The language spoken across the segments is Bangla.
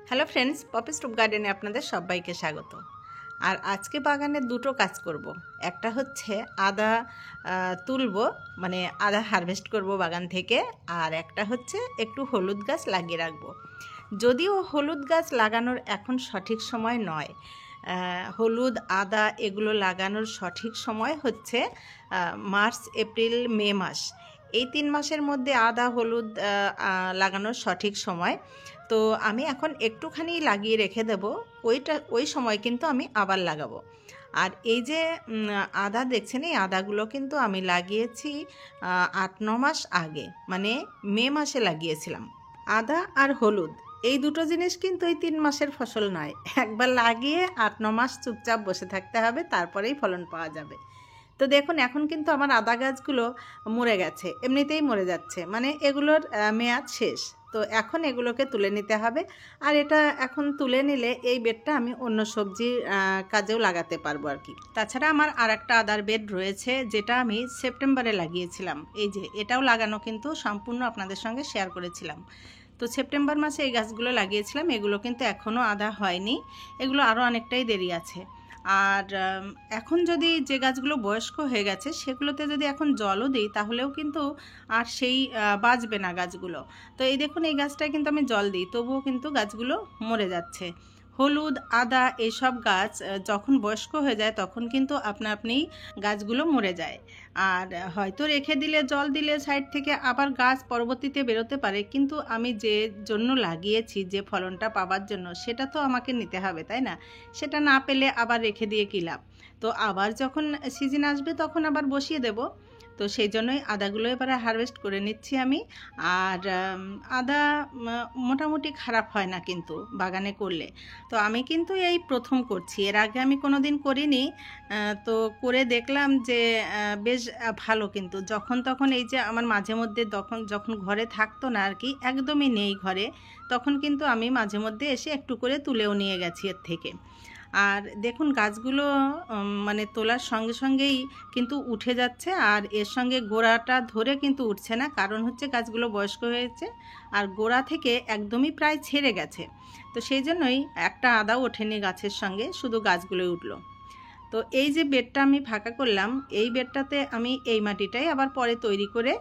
হ্যালো ফ্রেন্ডস, পপি স্টুপ গার্ডেনে আপনাদের সবাইকে স্বাগত। আর আজকে বাগানে দুটো কাজ করব। একটা হচ্ছে আদা তুলব, মানে আদা হারভেস্ট করব বাগান থেকে, আর একটা হচ্ছে একটু হলুদ গাছ লাগিয়ে রাখবো। যদিও হলুদ গাছ লাগানোর এখন সঠিক সময় নয়, হলুদ আদা এগুলো লাগানোর সঠিক সময় হচ্ছে মার্চ এপ্রিল মে মাস। এই 3 মাসের মধ্যে আদা হলুদ লাগানোর সঠিক সময়। তো আমি এখন একটুখানি লাগিয়ে রেখে দেব, ওই সময় কিন্তু আমি আবার লাগাবো। আর এই যে আদা দেখছেন, এই আদাগুলো কিন্তু আমি লাগিয়েছি 8-9 মাস আগে, মানে মে মাসে লাগিয়েছিলাম। আদা আর হলুদ এই দুটো জিনিস কিন্তু এই 3 মাসের ফসল নয়। একবার লাগিয়ে 8-9 মাস চুপচাপ বসে থাকতে হবে, তারপরেই ফলন পাওয়া যাবে। তো দেখুন, এখন কিন্তু আমার আদা গাছগুলো মরে গেছে, এমনিতেই মরে যাচ্ছে, মানে এগুলোর মেয়াদ শেষ। তো এখন এগুলোকে তুলে নিতে হবে। আর এটা এখন তুলে নিলে এই বেডটা আমি অন্য সবজির কাজেও লাগাতে পারবো আর কি। তাছাড়া আমার আর একটা আদার বেড রয়েছে, যেটা আমি সেপ্টেম্বরে লাগিয়েছিলাম। এই যে এটাও লাগানো কিন্তু সম্পূর্ণ আপনাদের সঙ্গে শেয়ার করেছিলাম। তো সেপ্টেম্বর মাসে এই গাছগুলো লাগিয়েছিলাম। এগুলো কিন্তু এখনও আদা হয়নি, এগুলো আরও অনেকটাই দেরি আছে। আর এখন যদি যে গাছগুলো বয়স্ক হয়ে গেছে সেগুলোতে যদি এখন জলও দিই, তাহলেও কিন্তু আর সেই বাঁচবে না গাছগুলো। তো এই দেখুন, এই গাছটায় কিন্তু আমি জল দিই, তবুও কিন্তু গাছগুলো মরে যাচ্ছে। হলুদ আদা এইসব গাছ যখন বয়স্ক হয়ে যায় তখন কিন্তু আপনা আপনিই গাছগুলো মরে যায়। আর হয়তো রেখে দিলে, জল দিলে সাইড থেকে আবার গাছ পরবর্তীতে বেরোতে পারে, কিন্তু আমি যে জন্য লাগিয়েছি, যে ফলনটা পাবার জন্য, সেটা তো আমাকে নিতে হবে, তাই না? সেটা না পেলে আবার রেখে দিয়ে কী লাভ? তো আবার যখন সিজন আসবে তখন আবার বসিয়ে দেব। তো সেই জন্যই আদাগুলো এবারে হারভেস্ট করে নিচ্ছি আমি। আর আদা মোটামুটি খারাপ হয় না কিন্তু বাগানে করলে। তো আমি কিন্তু এই প্রথম করছি, এর আগে আমি কোনো দিন করিনি। তো করে দেখলাম যে বেশ ভালো, কিন্তু যখন তখন এই যে আমার মাঝে মধ্যে যখন ঘরে থাকতো না আর কি, একদমই নেই ঘরে, তখন কিন্তু আমি মাঝে মধ্যে এসে একটু করে তুলেও নিয়ে গেছি এর থেকে। আর দেখুন, গাছগুলো মানে তোলার সঙ্গে সঙ্গেই কিন্তু উঠে যাচ্ছে, আর এর সঙ্গে গোড়াটা ধরে কিন্তু উঠছে না, কারণ হচ্ছে গাছগুলো বয়স্ক হয়েছে আর গোড়া থেকে একদমই প্রায় ছেড়ে গেছে। তো সেই জন্যই একটা আদাও ওঠেনি গাছের সঙ্গে, শুধু গাছগুলোই উঠলো। তো এই যে বেডটা আমি ফাঁকা করলাম, এই বেডটাতে আমি এই মাটিটাই আবার পরে তৈরি করে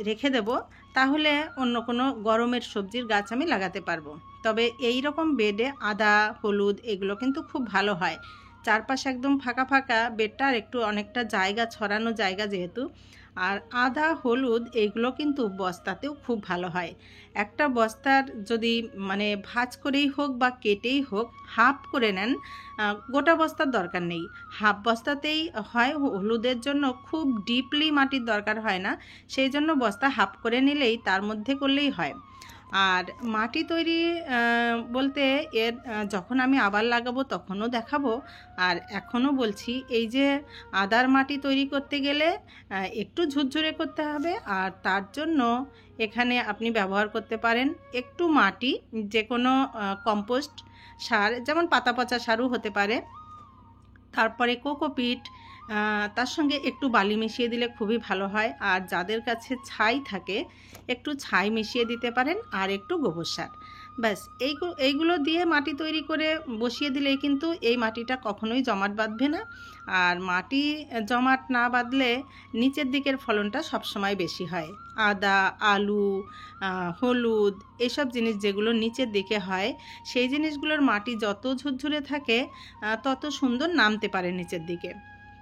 রেখে দেব, তাহলে অন্য কোনো গরমের সবজির গাছ আমি লাগাতে পারবো। তবে এই রকম বেডে আদা হলুদ এগুলো কিন্তু খুব ভালো হয়। চারপাশে একদম ফাঁকা ফাঁকা বেডটা, আর একটু অনেকটা জায়গা, ছড়ানো জায়গা যেহেতু। আর আদা হলুদ এগুলো কিন্তু বস্তাতেও খুব ভালো হয়। একটা বস্তার যদি মানে ভাঁজ করেই হোক বা কেটেই হোক হাফ করে নেন, গোটা বস্তার দরকার নেই, হাফ বস্তাতেই হয়। হলুদের জন্য খুব ডিপলি মাটির দরকার হয় না, সেই জন্য বস্তা হাফ করে নিলেই, তার মধ্যে করলেই হয়। আর মাটি তৈরি বলতে এর যখন আমি আবার লাগাবো তখনও দেখাবো। আর এখনও বলছি, এই যে আদার মাটি তৈরি করতে গেলে একটু ঝুরঝুরে করতে হবে, আর তার জন্য এখানে আপনি ব্যবহার করতে পারেন একটু মাটি, যে কোনো কম্পোস্ট সার, যেমন পাতা পচা সারও হতে পারে, তারপরে কোকোপিট, তার সঙ্গে একটু বালি মিশিয়ে দিলে খুবই ভালো হয়। আর যাদের কাছে ছাই থাকে একটু ছাই মিশিয়ে দিতে পারেন, আর একটু গোবর সার, ব্যাস এইগুলো দিয়ে মাটি তৈরি করে বসিয়ে দিলেই কিন্তু এই মাটিটা কখনোই জমাট বাঁধবে না। আর মাটি জমাট না বাঁধলে নিচের দিকের ফলনটা সবসময় বেশি হয়। আদা আলু হলুদ এইসব জিনিস যেগুলো নিচের দিকে হয়, সেই জিনিসগুলোর মাটি যত ঝুরঝুরে থাকে তত সুন্দর নামতে পারে নিচের দিকে।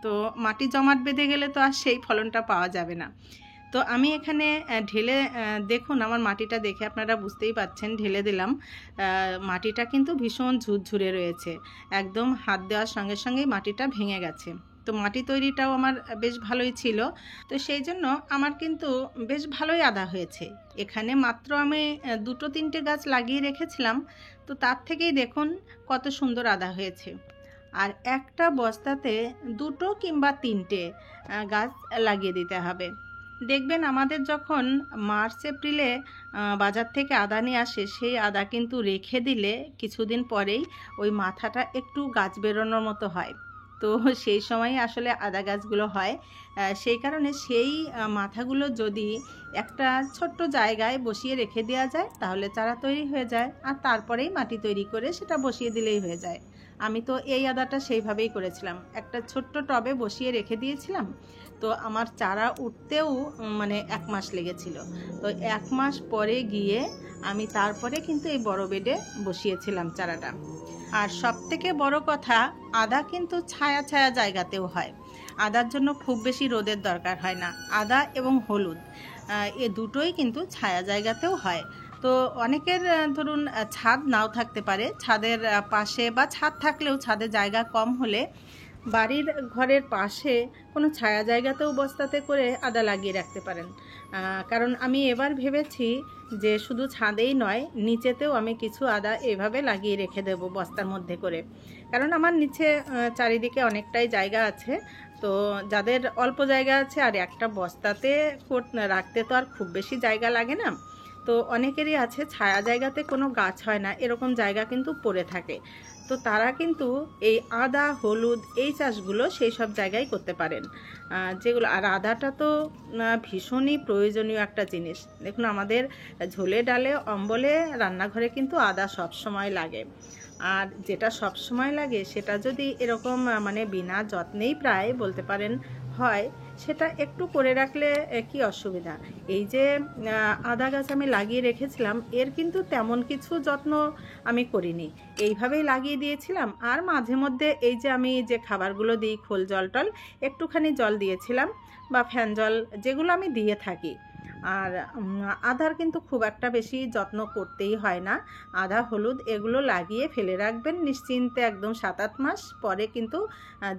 তো মাটি জমাট বেঁধে গেলে তো আর সেই ফলনটা পাওয়া যাবে না। তো আমি এখানে ঢেলে, দেখুন আমার মাটিটা দেখে আপনারা বুঝতেই পাচ্ছেন, ঢেলে দিলাম। মাটিটা কিন্তু ভীষণ ঝুরঝুরে রয়েছে, একদম হাত দেওয়ার সঙ্গে সঙ্গেই মাটিটা ভেঙে গেছে। তো মাটি তৈরিটাও আমার বেশ ভালোই ছিল, তো সেই জন্য আমার কিন্তু বেশ ভালোই আদা হয়েছে। এখানে মাত্র আমি 2-3টে গাছ লাগিয়ে রেখেছিলাম, তো তার থেকেই দেখুন কত সুন্দর আদা হয়েছে। আর একটা বস্তাতে 2 কিংবা 3টে গাছ লাগিয়ে দিতে হবে। দেখবেন আমাদের যখন মার্চ এপ্রিলে বাজার থেকে আদা নিয়ে আসে, সেই আদা কিন্তু রেখে দিলে কিছুদিন পরেই ওই মাথাটা একটু গাছ বেরোনোর মতো হয়। তো সেই সময় আসলে আদা গাছগুলো হয়। সেই কারণে সেই মাথাগুলো যদি একটা ছোট্ট জায়গায় বসিয়ে রেখে দেওয়া যায় তাহলে চারা তৈরি হয়ে যায়, আর তারপরেই মাটি তৈরি করে সেটা বসিয়ে দিলেই হয়ে যায়। আমি তো এই আদাটা সেইভাবেই করেছিলাম, একটা ছোট্ট টবে বসিয়ে রেখে দিয়েছিলাম। তো আমার চারা উঠতেও মানে 1 মাস লেগেছিল। তো 1 মাস পরে গিয়ে আমি তারপরে কিন্তু এই বড় বেডে বসিয়েছিলাম চারাটা। আর সবথেকে বড় কথা, আদা কিন্তু ছায়া ছায়া জায়গাতেও হয়। আদার জন্য খুব বেশি রোদের দরকার হয় না। আদা এবং হলুদ এ দুটোই কিন্তু ছায়া জায়গাতেও হয়। তো অনেকের ধরুন ছাদ নাও থাকতে পারে, ছাদের পাশে বা ছাদ থাকলেও ছাদে জায়গা কম হলে বাড়ির ঘরের পাশে কোনো ছায়া জায়গাতেও বস্তাতে করে আদা লাগিয়ে রাখতে পারেন। কারণ আমি এবার ভেবেছি যে শুধু ছাদেই নয়, নিচেতেও আমি কিছু আদা এভাবে লাগিয়ে রেখে দেব বস্তার মধ্যে করে। কারণ আমার নিচে চারিদিকে অনেকটাই জায়গা আছে। তো যাদের অল্প জায়গা আছে আর একটা বস্তাতে রাখতে তো আর খুব বেশি জায়গা লাগে না। তো অনেকেরই আছে ছায়া জায়গাতে কোনো গাছ হয় না, এরকম জায়গা কিন্তু পড়ে থাকে। তো তারা কিন্তু এই আদা হলুদ এই চাষগুলো সেই সব জায়গায় করতে পারেন, যেগুলো। আর আদাটা তো ভীষণই প্রয়োজনীয় একটা জিনিস। দেখুন, আমাদের ঝোলে ডালে অম্বলে রান্নাঘরে কিন্তু আদা সব সময় লাগে। আর যেটা সব সময় লাগে সেটা যদি এরকম মানে বিনা যত্নেই প্রায় বলতে পারেন হয়, সেটা একটু করে রাখলে কি অসুবিধা। এই যে আদা গাছ আমি লাগিয়ে রেখেছিলাম, এর কিন্তু তেমন কিছু যত্ন আমি করিনি, এইভাবেই লাগিয়ে দিয়েছিলাম। আর মাঝে মধ্যে এই যে আমি যে খাবারগুলো দিই, খোল জল টল একটুখানি জল দিয়েছিলাম, বা ফ্যান জল, যেগুলো আমি দিয়ে থাকি। আর আদার কিন্তু খুব একটা বেশি যত্ন করতেই হয় না। আদা হলুদ এগুলো লাগিয়ে ফেলে রাখবেন নিশ্চিন্তে, একদম 7-8 মাস পরে কিন্তু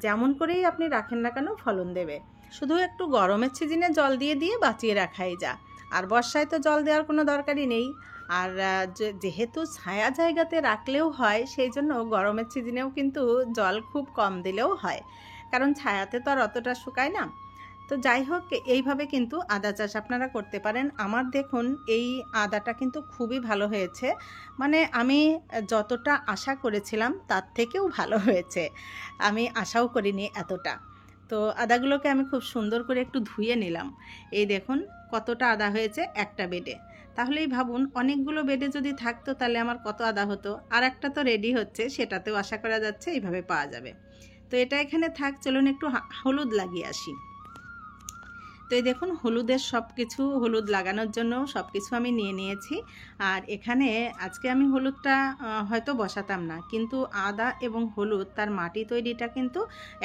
যেমন করেই আপনি রাখেন না কেন ফলন দেবে। শুধু একটু গরমের সিজনে জল দিয়ে দিয়ে বাঁচিয়ে রাখাই যা, আর বর্ষায় তো জল দেওয়ার কোনো দরকারই নেই। আর যেহেতু ছায়া জায়গাতে রাখলেও হয়, সেই জন্য গরমের সিজনেও কিন্তু জল খুব কম দিলেও হয়, কারণ ছায়াতে তো আর অতটা শুকায় না। তো যাই হোক, এইভাবে কিন্তু আদা চাষ আপনারা করতে পারেন। আমার দেখুন এই আদাটা কিন্তু খুবই ভালো হয়েছে, মানে আমি যতটা আশা করেছিলাম তার থেকেও ভালো হয়েছে। আমি আশাও করিনি এতটা। তো আদাগুলোকে আমি খুব সুন্দর করে একটু ধুয়ে নিলাম। এই দেখুন কতটা আদা হয়েছে একটা বেডে। তাহলেই ভাবুন, অনেকগুলো বেডে যদি থাকতো তাহলে আমার কত আদা হতো। আর একটা তো রেডি হচ্ছে, সেটাতেও আশা করা যাচ্ছে এইভাবে পাওয়া যাবে। তো এটা এখানে থাক, চলুন একটু হলুদ লাগিয়ে আসি। তো এই দেখুন, হলুদ লাগানোর জন্য সব কিছু আমি নিয়ে নিয়েছি। আর এখানে আজকে আমি হলুদটা হয়তো বসাতাম না, কিন্তু আদা এবং হলুদ তার মাটি তৈরিটা কিন্তু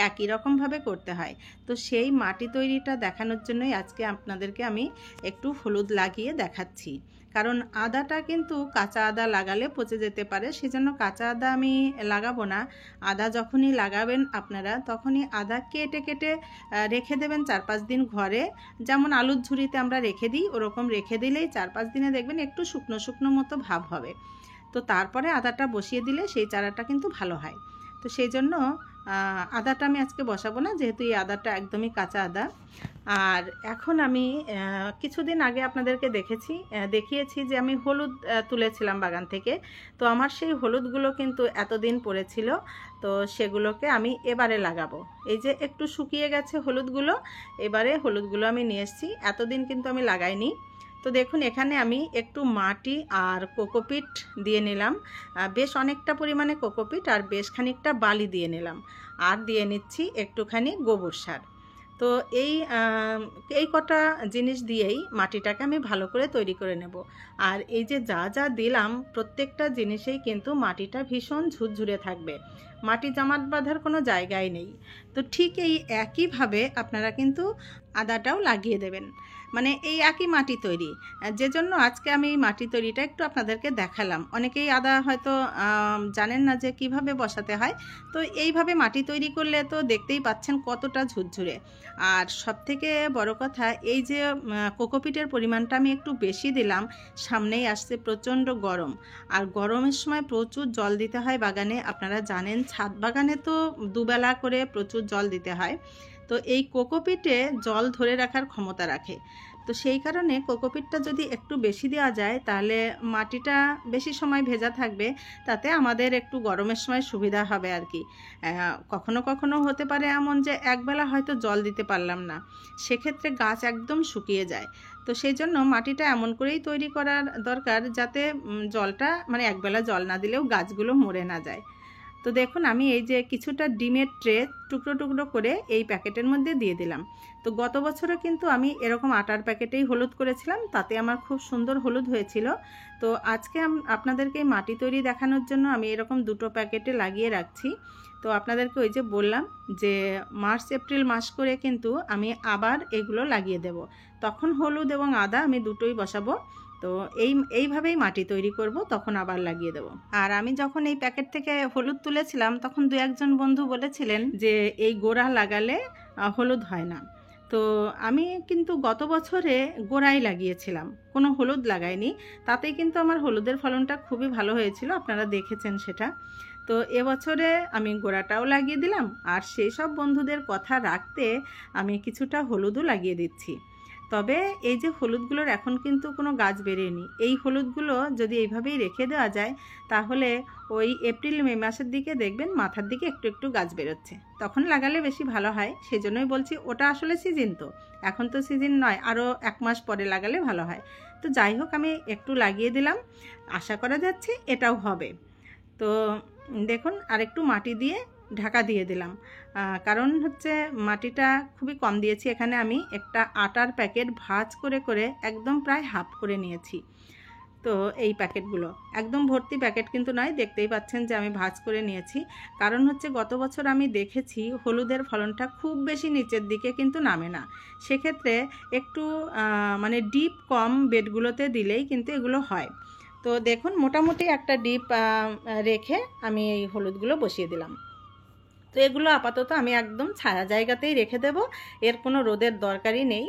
একই রকমভাবে করতে হয়। তো সেই মাটি তৈরিটা দেখানোর জন্যই আজকে আপনাদেরকে আমি একটু হলুদ লাগিয়ে দেখাচ্ছি। কারণ আদাটা কিন্তু কাঁচা আদা লাগালে পচে যেতে পারে, সেজন্য কাঁচা আদা আমি লাগাবো না। আদা যখনই লাগাবেন আপনারা, তখনই আদা কেটে কেটে রেখে দেবেন 4-5 দিন ঘরে। যেমন আলুর ঝুড়িতে আমরা রেখে দিই, ওরকম রেখে দিলেই 4-5 দিনে দেখবেন একটু শুকনো শুকনো মতো ভাব হবে। তো তারপরে আদাটা বসিয়ে দিলে সেই চারাটা কিন্তু ভালো হয়। তো সেই জন্য আদাটা আমি আজকে বসাবো না, যেহেতু এই আদাটা একদমই কাঁচা আদা। আর এখন আমি কিছুদিন আগে আপনাদেরকে দেখিয়েছি যে আমি হলুদ তুলেছিলাম বাগান থেকে। তো আমার সেই হলুদগুলো কিন্তু এতদিন পড়েছিল, তো সেগুলোকে আমি এবারে লাগাবো। এই যে একটু শুকিয়ে গেছে হলুদগুলো, এবারে হলুদগুলো আমি নিয়ে এসেছি, এতদিন কিন্তু আমি লাগাইনি। তো দেখুন, এখানে আমি একটু মাটি আর কোকোপিট দিয়ে নিলাম, বেশ অনেকটা পরিমাণে কোকোপিট, আর বেশ খানিকটা বালি দিয়ে নিলাম, আর দিয়ে নিচ্ছি একটুখানি গোবর সার। তো এই কটা জিনিস দিয়েই মাটিটাকে আমি ভালো করে তৈরি করে নেব। আর এই যে যা যা দিলাম প্রত্যেকটা জিনিসেই কিন্তু মাটিটা ভীষণ ঝুরঝুরে থাকবে, মাটি জমাট বাঁধার কোনো জায়গাই নেই। তো ঠিক এই একইভাবে আপনারা কিন্তু আদাটাও লাগিয়ে দেবেন, মানে এই একই মাটি তৈরি। যে জন্য আজকে আমি এই মাটি তৈরিটা একটু আপনাদেরকে দেখালাম। অনেকেই আদা হয়তো জানেন না যে কিভাবে বসাতে হয়। তো এইভাবে মাটি তৈরি করলে তো দেখতেই পাচ্ছেন কতটা ঝুরঝুরে। আর সবথেকে বড় কথা, এই যে কোকোপিটের পরিমাণটা আমি একটু বেশি দিলাম, সামনেই আসছে প্রচণ্ড গরম, আর গরমের সময় প্রচুর জল দিতে হয় বাগানে। আপনারা জানেন ছাদ বাগানে তো দুবেলা করে প্রচুর জল দিতে হয়। তো এই কোকোপিটে জল ধরে রাখার ক্ষমতা রাখে। তো সেই কারণে কোকোপিটটা যদি একটু বেশি দেওয়া যায় তাহলে মাটিটা বেশি সময় ভেজা থাকবে, তাতে আমাদের একটু গরমের সময় সুবিধা হবে আর কি। কখনো কখনো হতে পারে এমন যে একবেলা হয়তো জল দিতে পারলাম না, সেক্ষেত্রে গাছ একদম শুকিয়ে যায়। তো সেই জন্য মাটিটা এমন করেই তৈরি করার দরকার যাতে জলটা মানে একবেলা জল না দিলেও গাছগুলো মরে না যায়। তো দেখুন আমি এই যে কিছুটা ডিমের ট্রে টুকরো টুকরো করে এই প্যাকেটের মধ্যে দিয়ে দিলাম। তো গত বছরও কিন্তু আমি এরকম আটার প্যাকেটেই হলুদ করেছিলাম, তাতে আমার খুব সুন্দর হলুদ হয়েছিল। তো আজকে আপনাদেরকে মাটি তৈরি দেখানোর জন্য আমি এরকম দুটো প্যাকেটে লাগিয়ে রাখছি। তো আপনাদেরকে ওই যে বললাম যে মার্চ এপ্রিল মাস করে কিন্তু আমি আবার এগুলো লাগিয়ে দেব, তখন হলুদ এবং আদা আমি দুটোই বসাবো। তো এইভাবেই মাটি তৈরি করব, তখন আবার লাগিয়ে দেব। আর আমি যখন এই প্যাকেট থেকে হলুদ তুলেছিলাম তখন দু একজন বন্ধু বলেছিলেন যে এই গোড়া লাগালে হলুদ হয় না। তো আমি কিন্তু গত বছরে গোড়াই লাগিয়েছিলাম, কোনো হলুদ লাগাইনি, তাতেই কিন্তু আমার হলুদের ফলনটা খুবই ভালো হয়েছিল, আপনারা দেখেছেন সেটা। তো এবছরে আমি গোড়াটাও লাগিয়ে দিলাম, আর সেই সব বন্ধুদের কথা রাখতে আমি কিছুটা হলুদও লাগিয়ে দিচ্ছি। তবে এই যে হলুদগুলোর এখন কিন্তু কোনো গাছ বেরোয়নি, এই হলুদগুলো যদি এইভাবেই রেখে দেওয়া যায় তাহলে ওই এপ্রিল মে মাসের দিকে দেখবেন মাথার দিকে একটু একটু গাছ বেরোচ্ছে, তখন লাগালে বেশি ভালো হয়। সেই জন্যই বলছি, ওটা আসলে সিজন, তো এখন তো সিজন নয়, আরও 1 মাস পরে লাগালে ভালো হয়। তো যাই হোক আমি একটু লাগিয়ে দিলাম, আশা করা যাচ্ছে এটাও হবে। তো দেখুন আরেকটু মাটি দিয়ে ঢাকা দিয়ে দিলাম, কারণ হচ্ছে মাটিটা খুবই কম দিয়েছি। এখানে আমি একটা আটার প্যাকেট ভাঁজ করে করে একদম প্রায় হাফ করে নিয়েছি। তো এই প্যাকেটগুলো একদম ভর্তি প্যাকেট কিন্তু নয়, দেখতেই পাচ্ছেন যে আমি ভাঁজ করে নিয়েছি। কারণ হচ্ছে গত বছর আমি দেখেছি হলুদের ফলনটা খুব বেশি নিচের দিকে কিন্তু নামে না, সেক্ষেত্রে একটু মানে ডিপ কম বেডগুলোতে দিলেই কিন্তু এগুলো হয়। তো দেখুন মোটামুটি একটা ডিপ রেখে আমি এই হলুদগুলো বসিয়ে দিলাম। তো এগুলো আপাতত আমি একদম ছায়া জায়গাতেই রেখে দেব, এর কোনো রোদের দরকারই নেই।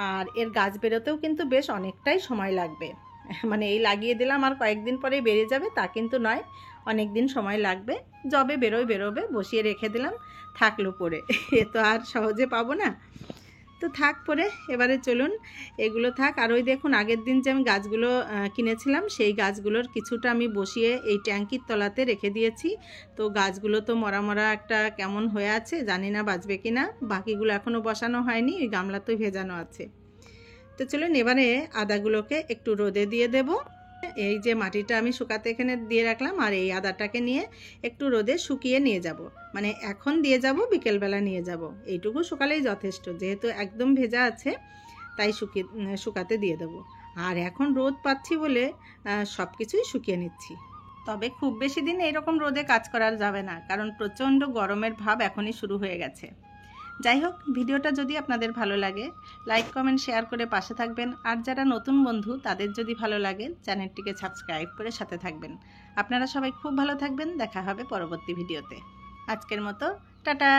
আর এর গাছ বেরোতেও কিন্তু বেশ অনেকটাই সময় লাগবে, মানে এই লাগিয়ে দিলাম আর কয়েকদিন পরে বেরিয়ে যাবে তা কিন্তু নয়, অনেক দিন সময় লাগবে। যবে বেরোবে বসিয়ে রেখে দিলাম, থাকলো পরে, এ তো আর সহজে পাবো না। তো থাক পরে, এবারে চলুন এগুলো থাক। আর ওই দেখুন আগের দিন যে আমি গাছগুলো কিনেছিলাম সেই গাছগুলোর কিছুটা আমি বসিয়ে এই ট্যাঙ্কির তলাতে রেখে দিয়েছি। তো গাছগুলো তো মরা মরা একটা কেমন হয়ে আছে, জানি না বাঁচবে কি না, বাকিগুলো এখনও বসানো হয়নি, ওই গামলাতেই ভেজানো আছে। তো চলুন এবারে আদাগুলোকে একটু রোদে দিয়ে দেব। এই যে মাটিটা আমি শুকাতে এখানে দিয়ে রাখলাম, আর এই আদাটাকে নিয়ে একটু রোদে শুকিয়ে নিয়ে যাব, মানে এখন দিয়ে যাব বিকেলবেলা নিয়ে যাব, এইটুকু শুকালেই যথেষ্ট, যেহেতু একদম ভেজা আছে তাই শুকাতে দিয়ে দেবো। আর এখন রোদ পাচ্ছি বলে সব কিছুই শুকিয়ে নিচ্ছি। তবে খুব বেশি দিন এইরকম রোদে কাজ করা যাবে না, কারণ প্রচণ্ড গরমের ভাব এখনই শুরু হয়ে গেছে। যাই হোক, ভিডিওটা যদি আপনাদের ভালো লাগে লাইক কমেন্ট শেয়ার করে পাশে থাকবেন, আর যারা নতুন বন্ধু তাদের যদি ভালো লাগে চ্যানেলটিকে সাবস্ক্রাইব করে সাথে থাকবেন। আপনারা সবাই খুব ভালো থাকবেন, দেখা হবে পরবর্তী ভিডিওতে। আজকের মতো টাটা।